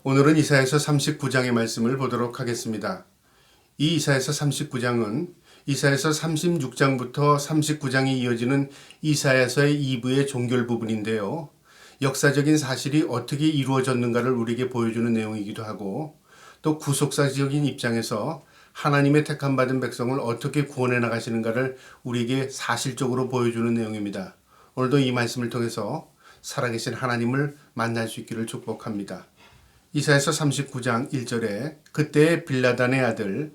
오늘은 이사야서 39장의 말씀을 보도록 하겠습니다. 이 이사야서 39장은 이사야서 36장부터 39장이 이어지는 이사야서의 2부의 종결 부분인데요. 역사적인 사실이 어떻게 이루어졌는가를 우리에게 보여주는 내용이기도 하고 또 구속사적인 입장에서 하나님의 택함 받은 백성을 어떻게 구원해 나가시는가를 우리에게 사실적으로 보여주는 내용입니다. 오늘도 이 말씀을 통해서 살아계신 하나님을 만날 수 있기를 축복합니다. 이사야서 39장 1절에 그때 빌라단의 아들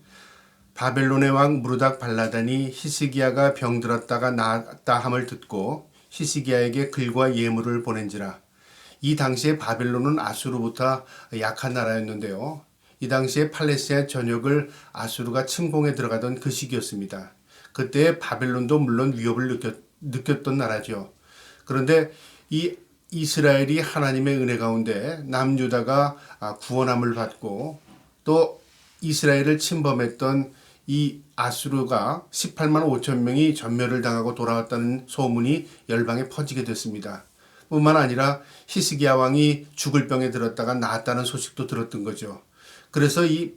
바벨론의 왕 무르닥 발라단이 히스기야가 병들었다가 나았다 함을 듣고 히스기야에게 글과 예물을 보낸지라. 이 당시에 바벨론은 아수르부터 약한 나라였는데요. 이 당시에 팔레스티나 전역을 아수르가 침공해 들어가던 그 시기였습니다. 그때 바벨론도 물론 위협을 느꼈던 나라죠. 그런데 이 이스라엘이 하나님의 은혜 가운데 남유다가 구원함을 받고 또 이스라엘을 침범했던 이 아수르가 18만 5천 명이 전멸을 당하고 돌아왔다는 소문이 열방에 퍼지게 됐습니다. 뿐만 아니라 히스기야 왕이 죽을 병에 들었다가 나았다는 소식도 들었던 거죠. 그래서 이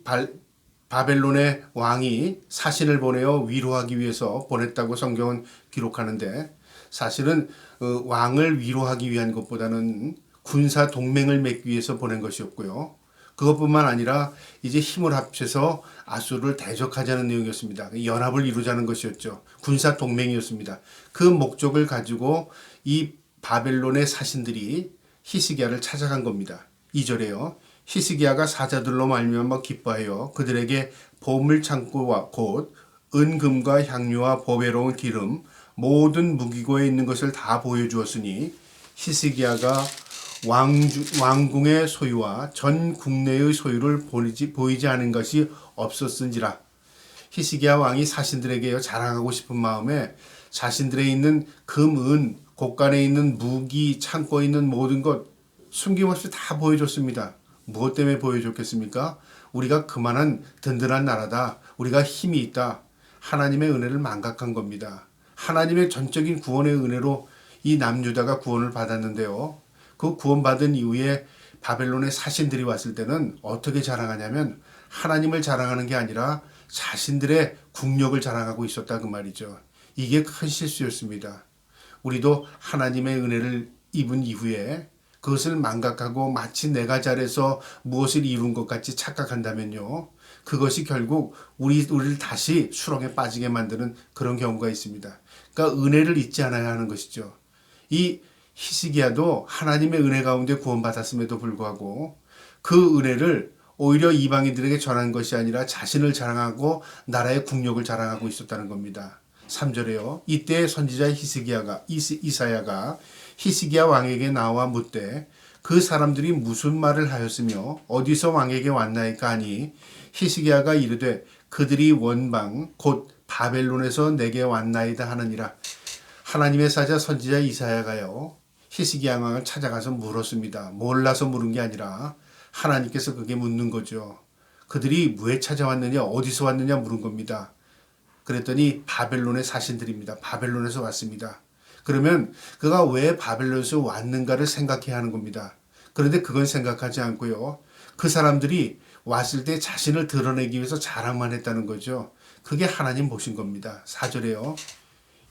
바벨론의 왕이 사신을 보내어 위로하기 위해서 보냈다고 성경은 기록하는데 사실은 왕을 위로하기 위한 것보다는 군사 동맹을 맺기 위해서 보낸 것이었고요. 그것뿐만 아니라 이제 힘을 합쳐서 아수르를 대적하자는 내용이었습니다. 연합을 이루자는 것이었죠. 군사 동맹이었습니다. 그 목적을 가지고 이 바벨론의 사신들이 히스기야를 찾아간 겁니다. 2절에요. 히스기야가 사자들로 말미암아 기뻐하여 그들에게 보물 창고와 곧 은금과 향료와 보배로운 기름 모든 무기고에 있는 것을 다 보여주었으니 히스기야가 왕궁의 소유와 전 국내의 소유를 보이지 않은 것이 없었은지라. 히스기야 왕이 사신들에게 자랑하고 싶은 마음에 자신들에 있는 금, 은, 곳간에 있는 무기, 창고에 있는 모든 것 숨김없이 다 보여줬습니다. 무엇 때문에 보여줬겠습니까? 우리가 그만한 든든한 나라다. 우리가 힘이 있다. 하나님의 은혜를 망각한 겁니다. 하나님의 전적인 구원의 은혜로 이 남유다가 구원을 받았는데요. 그 구원받은 이후에 바벨론의 사신들이 왔을 때는 어떻게 자랑하냐면 하나님을 자랑하는 게 아니라 자신들의 국력을 자랑하고 있었다 그 말이죠. 이게 큰 실수였습니다. 우리도 하나님의 은혜를 입은 이후에 그것을 망각하고 마치 내가 잘해서 무엇을 이룬 것 같이 착각한다면요. 그것이 결국 우리를 다시 수렁에 빠지게 만드는 그런 경우가 있습니다. 그러니까 은혜를 잊지 않아야 하는 것이죠. 이 히스기야도 하나님의 은혜 가운데 구원받았음에도 불구하고 그 은혜를 오히려 이방인들에게 전한 것이 아니라 자신을 자랑하고 나라의 국력을 자랑하고 있었다는 겁니다. 3절에요. 이때 선지자 이사야가 히스기야 왕에게 나와 묻되 그 사람들이 무슨 말을 하였으며 어디서 왕에게 왔나이까 하니 히스기야가 이르되 그들이 원방 곧 바벨론에서 내게 왔나이다 하느니라. 하나님의 사자 선지자 이사야가요. 히스기야 왕을 찾아가서 물었습니다. 몰라서 물은 게 아니라 하나님께서 그게 묻는 거죠. 그들이 왜 찾아왔느냐 어디서 왔느냐 물은 겁니다. 그랬더니 바벨론의 사신들입니다. 바벨론에서 왔습니다. 그러면 그가 왜 바벨론에서 왔는가를 생각해야 하는 겁니다. 그런데 그건 생각하지 않고요. 그 사람들이 왔을 때 자신을 드러내기 위해서 자랑만 했다는 거죠. 그게 하나님 보신 겁니다. 4절에요.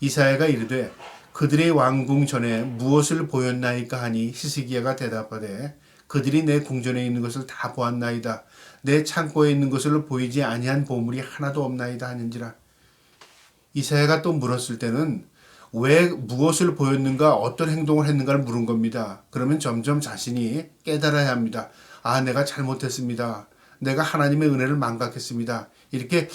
이사야가 이르되 그들의 왕궁 전에 무엇을 보였나이까 하니 히스기야가 대답하되 그들이 내 궁전에 있는 것을 다 보았나이다. 내 창고에 있는 것을 보이지 아니한 보물이 하나도 없나이다 하는지라. 이사야가 또 물었을 때는 왜 무엇을 보였는가 어떤 행동을 했는가를 물은 겁니다. 그러면 점점 자신이 깨달아야 합니다. 아, 내가 잘못했습니다. 내가 하나님의 은혜를 망각했습니다. 이렇게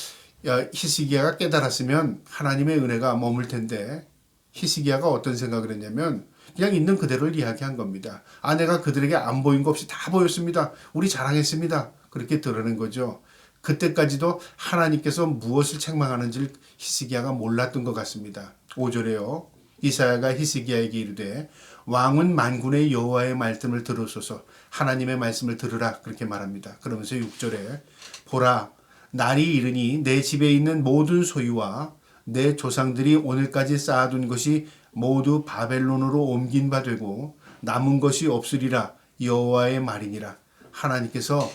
히스기야가 깨달았으면 하나님의 은혜가 머물 텐데 히스기야가 어떤 생각을 했냐면 그냥 있는 그대로를 이야기한 겁니다. 아, 내가 그들에게 안 보인 거 없이 다 보였습니다. 우리 자랑했습니다. 그렇게 드러낸 거죠. 그때까지도 하나님께서 무엇을 책망하는지를 히스기야가 몰랐던 것 같습니다. 5절에요. 이사야가 히스기야에게 이르되 왕은 만군의 여호와의 말씀을 들으소서 하나님의 말씀을 들으라 그렇게 말합니다. 그러면서 6절에 보라 날이 이르니 내 집에 있는 모든 소유와 내 조상들이 오늘까지 쌓아둔 것이 모두 바벨론으로 옮긴 바 되고 남은 것이 없으리라 여호와의 말이니라. 하나님께서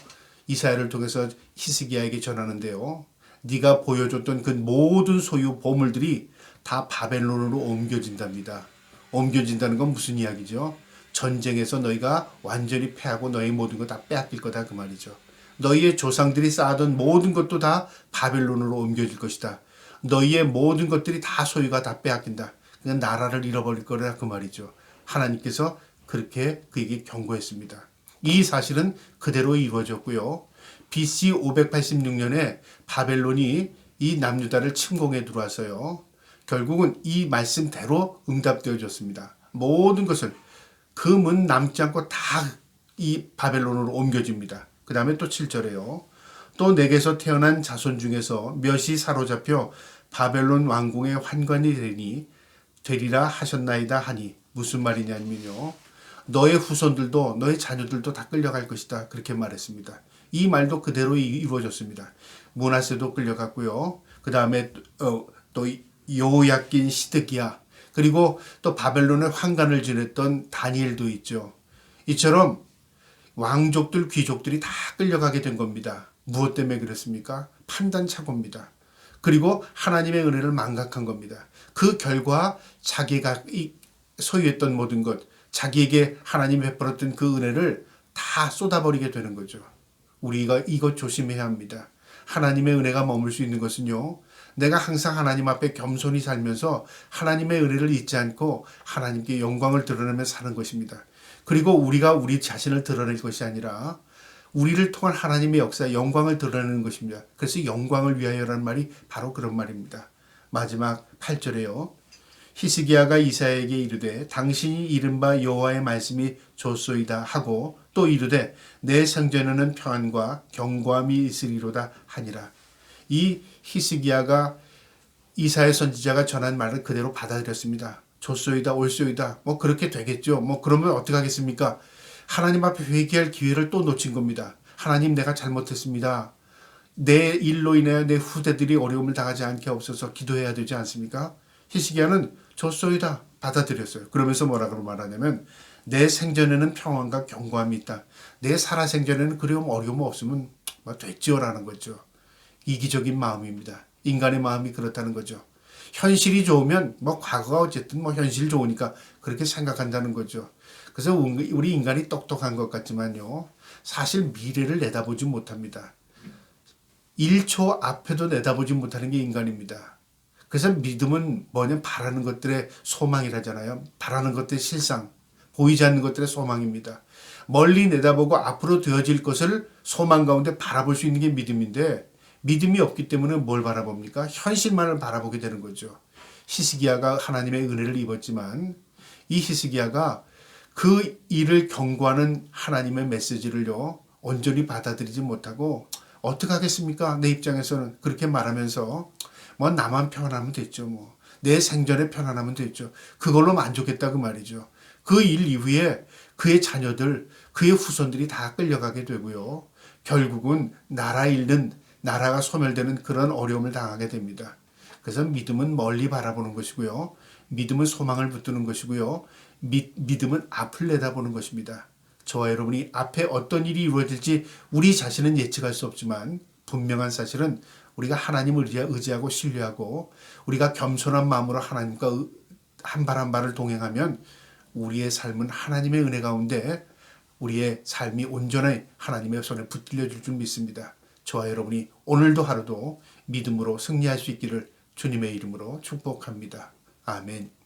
이사야를 통해서 히스기야에게 전하는데요. 네가 보여줬던 그 모든 소유 보물들이 다 바벨론으로 옮겨진답니다. 옮겨진다는 건 무슨 이야기죠? 전쟁에서 너희가 완전히 패하고 너희 모든 거 다 빼앗길 거다 그 말이죠. 너희의 조상들이 쌓아둔 모든 것도 다 바벨론으로 옮겨질 것이다. 너희의 모든 것들이 다 소유가 다 빼앗긴다. 그냥 나라를 잃어버릴 거라 그 말이죠. 하나님께서 그렇게 그에게 경고했습니다. 이 사실은 그대로 이루어졌고요. BC 586년에 바벨론이 이 남유다를 침공해 들어와서요. 결국은 이 말씀대로 응답되어졌습니다. 모든 것을 그 문 남지 않고 다 이 바벨론으로 옮겨집니다. 그 다음에 또 7절에요. 또 내게서 태어난 자손 중에서 몇이 사로잡혀 바벨론 왕궁의 환관이 되리라 하셨나이다 하니 무슨 말이냐면요. 너의 후손들도 너의 자녀들도 다 끌려갈 것이다. 그렇게 말했습니다. 이 말도 그대로 이루어졌습니다. 므낫세도 끌려갔고요. 그 다음에 또 여호야긴 시드기야 그리고 또 바벨론의 환관을 지냈던 다니엘도 있죠. 이처럼 왕족들 귀족들이 다 끌려가게 된 겁니다. 무엇 때문에 그랬습니까? 판단착오입니다. 그리고 하나님의 은혜를 망각한 겁니다. 그 결과 자기가 소유했던 모든 것, 자기에게 하나님이 베풀었던 그 은혜를 다 쏟아버리게 되는 거죠. 우리가 이것 조심해야 합니다. 하나님의 은혜가 머물 수 있는 것은요. 내가 항상 하나님 앞에 겸손히 살면서 하나님의 은혜를 잊지 않고 하나님께 영광을 드러내며 사는 것입니다. 그리고 우리가 우리 자신을 드러낼 것이 아니라 우리를 통한 하나님의 역사, 영광을 드러내는 것입니다. 그래서 영광을 위하여라는 말이 바로 그런 말입니다. 마지막 8절에요. 히스기야가 이사야에게 이르되 당신이 이른바 여호와의 말씀이 좋소이다 하고 또 이르되 내 생전에는 평안과 경고함이 있으리로다 하니라. 이 히스기야가 이사야 선지자가 전한 말을 그대로 받아들였습니다. 좋소이다 옳소이다 뭐 그렇게 되겠죠. 뭐 그러면 어떻게 하겠습니까? 하나님 앞에 회개할 기회를 또 놓친 겁니다. 하나님 내가 잘못했습니다. 내 일로 인해 내 후대들이 어려움을 당하지 않게 없어서 기도해야 되지 않습니까? 히스기야는 좋소이다 받아들였어요. 그러면서 뭐라고 말하냐면 내 생전에는 평안과 경고함이 있다. 내 살아생전에는 어려움 없으면 뭐 됐지요라는 거죠. 이기적인 마음입니다. 인간의 마음이 그렇다는 거죠. 현실이 좋으면 뭐 과거가 어쨌든 뭐 현실 좋으니까 그렇게 생각한다는 거죠. 그래서 우리 인간이 똑똑한 것 같지만요. 사실 미래를 내다보지 못합니다. 1초 앞에도 내다보지 못하는 게 인간입니다. 그래서 믿음은 뭐냐면 바라는 것들의 소망이라잖아요. 바라는 것들의 실상, 보이지 않는 것들의 소망입니다. 멀리 내다보고 앞으로 되어질 것을 소망 가운데 바라볼 수 있는 게 믿음인데 믿음이 없기 때문에 뭘 바라봅니까? 현실만을 바라보게 되는 거죠. 히스기야가 하나님의 은혜를 입었지만 이 히스기야가 그 일을 경고하는 하나님의 메시지를요 온전히 받아들이지 못하고 어떻게 하겠습니까? 내 입장에서는 그렇게 말하면서 뭐 나만 편안하면 됐죠. 뭐 내 생전에 편안하면 됐죠. 그걸로 만족했다 그 말이죠. 그 일 이후에 그의 자녀들, 그의 후손들이 다 끌려가게 되고요. 결국은 나라 잃는, 나라가 소멸되는 그런 어려움을 당하게 됩니다. 그래서 믿음은 멀리 바라보는 것이고요. 믿음은 소망을 붙드는 것이고요. 믿음은 앞을 내다보는 것입니다. 저와 여러분이 앞에 어떤 일이 이루어질지 우리 자신은 예측할 수 없지만 분명한 사실은 우리가 하나님을 의지하고 신뢰하고 우리가 겸손한 마음으로 하나님과 한 발 한 발을 동행하면 우리의 삶은 하나님의 은혜 가운데 우리의 삶이 온전히 하나님의 손에 붙들려질 줄 믿습니다. 저와 여러분이 오늘도 하루도 믿음으로 승리할 수 있기를 주님의 이름으로 축복합니다. 아멘.